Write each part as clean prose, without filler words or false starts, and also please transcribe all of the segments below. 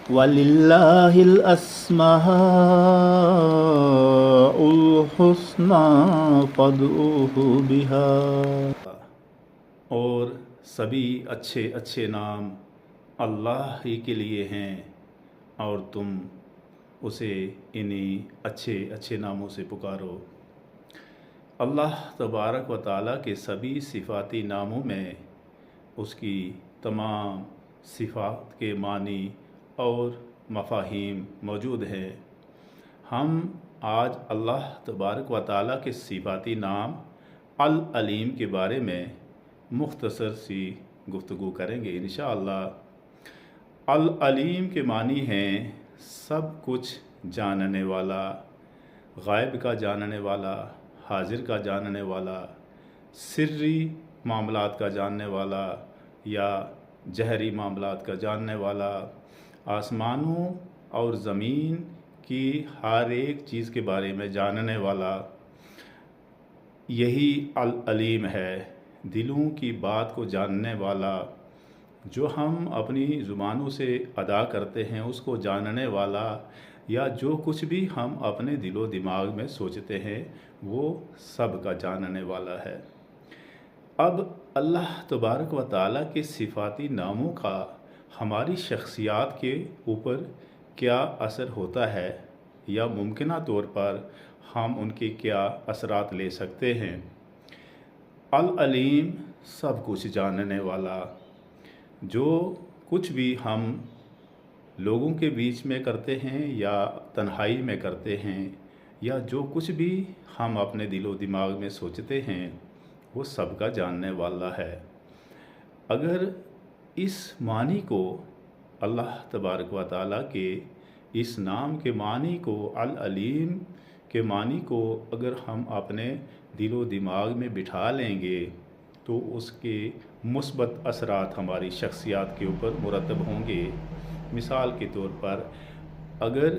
وَلِلَّهِ الْأَسْمَاءُ الْحُسْنَى فَادْعُوهُ بِهَا۔ اور سبھی اچھے اچھے نام اللہ ہی کے لیے ہیں، اور تم اسے انہی اچھے اچھے ناموں سے پکارو۔ اللہ تبارک و تعالیٰ کے سبھی صفاتی ناموں میں اس کی تمام صفات کے معنی اور مفاہیم موجود ہیں۔ ہم آج اللہ تبارک و تعالیٰ کے صفاتی نام العلیم کے بارے میں مختصر سی گفتگو کریں گے انشاءاللہ۔ العلیم کے معنی ہیں سب کچھ جاننے والا، غائب کا جاننے والا، حاضر کا جاننے والا، سری معاملات کا جاننے والا یا جہری معاملات کا جاننے والا، آسمانوں اور زمین کی ہر ایک چیز کے بارے میں جاننے والا، یہی العلیم ہے۔ دلوں کی بات کو جاننے والا، جو ہم اپنی زبانوں سے ادا کرتے ہیں اس کو جاننے والا، یا جو کچھ بھی ہم اپنے دل و دماغ میں سوچتے ہیں وہ سب کا جاننے والا ہے۔ اب اللہ تبارک و تعالیٰ کے صفاتی ناموں کا ہماری شخصیات کے اوپر کیا اثر ہوتا ہے، یا ممکنہ طور پر ہم ان کے کیا اثرات لے سکتے ہیں۔ العلیم سب کچھ جاننے والا، جو کچھ بھی ہم لوگوں کے بیچ میں کرتے ہیں یا تنہائی میں کرتے ہیں، یا جو کچھ بھی ہم اپنے دل و دماغ میں سوچتے ہیں وہ سب کا جاننے والا ہے۔ اگر اس معنی کو، اللہ تبارک و تعالیٰ کے اس نام کے معنی کو، العلیم کے معنی کو اگر ہم اپنے دل و دماغ میں بٹھا لیں گے تو اس کے مثبت اثرات ہماری شخصیات کے اوپر مرتب ہوں گے۔ مثال کے طور پر اگر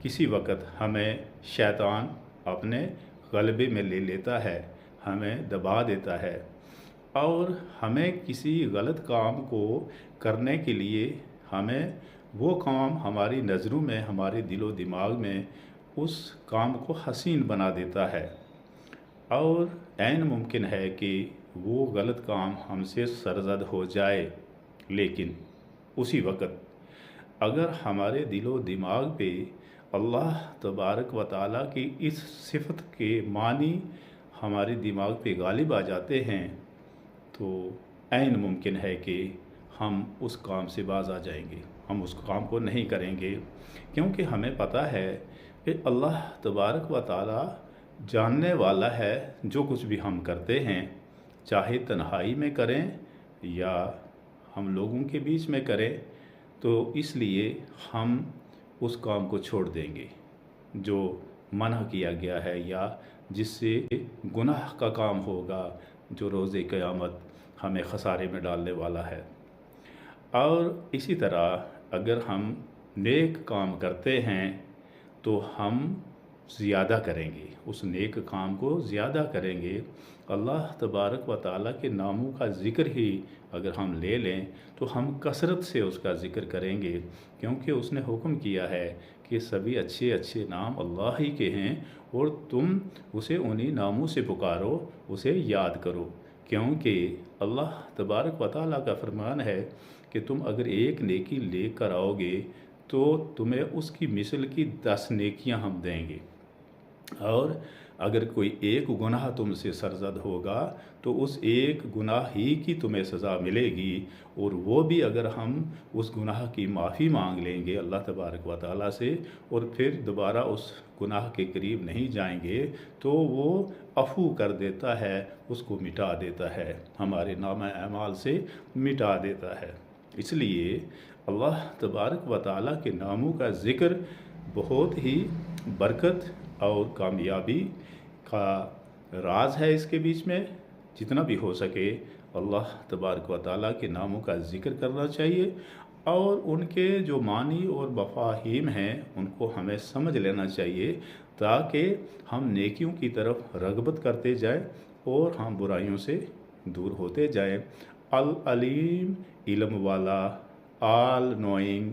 کسی وقت ہمیں شیطان اپنے غلبے میں لے لیتا ہے، ہمیں دبا دیتا ہے، اور ہمیں کسی غلط کام کو کرنے کے لیے ہمیں وہ کام ہماری نظروں میں، ہمارے دل و دماغ میں اس کام کو حسین بنا دیتا ہے، اور عین ممکن ہے کہ وہ غلط کام ہم سے سرزد ہو جائے، لیکن اسی وقت اگر ہمارے دل و دماغ پہ اللہ تبارک و تعالیٰ کی اس صفت کے معنی ہمارے دماغ پہ غالب آ جاتے ہیں تو عین ممکن ہے کہ ہم اس کام سے باز آ جائیں گے، ہم اس کام کو نہیں کریں گے، کیونکہ ہمیں پتہ ہے کہ اللہ تبارک و تعالیٰ جاننے والا ہے جو کچھ بھی ہم کرتے ہیں، چاہے تنہائی میں کریں یا ہم لوگوں کے بیچ میں کریں، تو اس لیے ہم اس کام کو چھوڑ دیں گے جو منع کیا گیا ہے، یا جس سے گناہ کا کام ہوگا جو روز قیامت ہمیں خسارے میں ڈالنے والا ہے۔ اور اسی طرح اگر ہم نیک کام کرتے ہیں تو ہم زیادہ کریں گے، اس نیک کام کو زیادہ کریں گے۔ اللہ تبارک و تعالیٰ کے ناموں کا ذکر ہی اگر ہم لے لیں تو ہم کثرت سے اس کا ذکر کریں گے، کیونکہ اس نے حکم کیا ہے کہ سبھی اچھے اچھے نام اللہ ہی کے ہیں، اور تم اسے انہی ناموں سے پکارو، اسے یاد کرو، کیونکہ اللہ تبارک و تعالیٰ کا فرمان ہے کہ تم اگر ایک نیکی لے کر آؤ گے تو تمہیں اس کی مثل کی 10 نیکیاں ہم دیں گے، اور اگر کوئی ایک گناہ تم سے سرزد ہوگا تو اس ایک گناہ ہی کی تمہیں سزا ملے گی، اور وہ بھی اگر ہم اس گناہ کی معافی مانگ لیں گے اللہ تبارک و تعالیٰ سے، اور پھر دوبارہ اس گناہ کے قریب نہیں جائیں گے تو وہ عفو کر دیتا ہے، اس کو مٹا دیتا ہے، ہمارے نامہ اعمال سے مٹا دیتا ہے۔ اس لیے اللہ تبارک و تعالیٰ کے ناموں کا ذکر بہت ہی برکت اور کامیابی کا راز ہے۔ اس کے بیچ میں جتنا بھی ہو سکے اللہ تبارک و تعالیٰ کے ناموں کا ذکر کرنا چاہیے، اور ان کے جو معنی اور مفاہیم ہیں ان کو ہمیں سمجھ لینا چاہیے، تاکہ ہم نیکیوں کی طرف رغبت کرتے جائیں اور ہم برائیوں سے دور ہوتے جائیں۔ العلیم، علم والا، آل نوئنگ،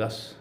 10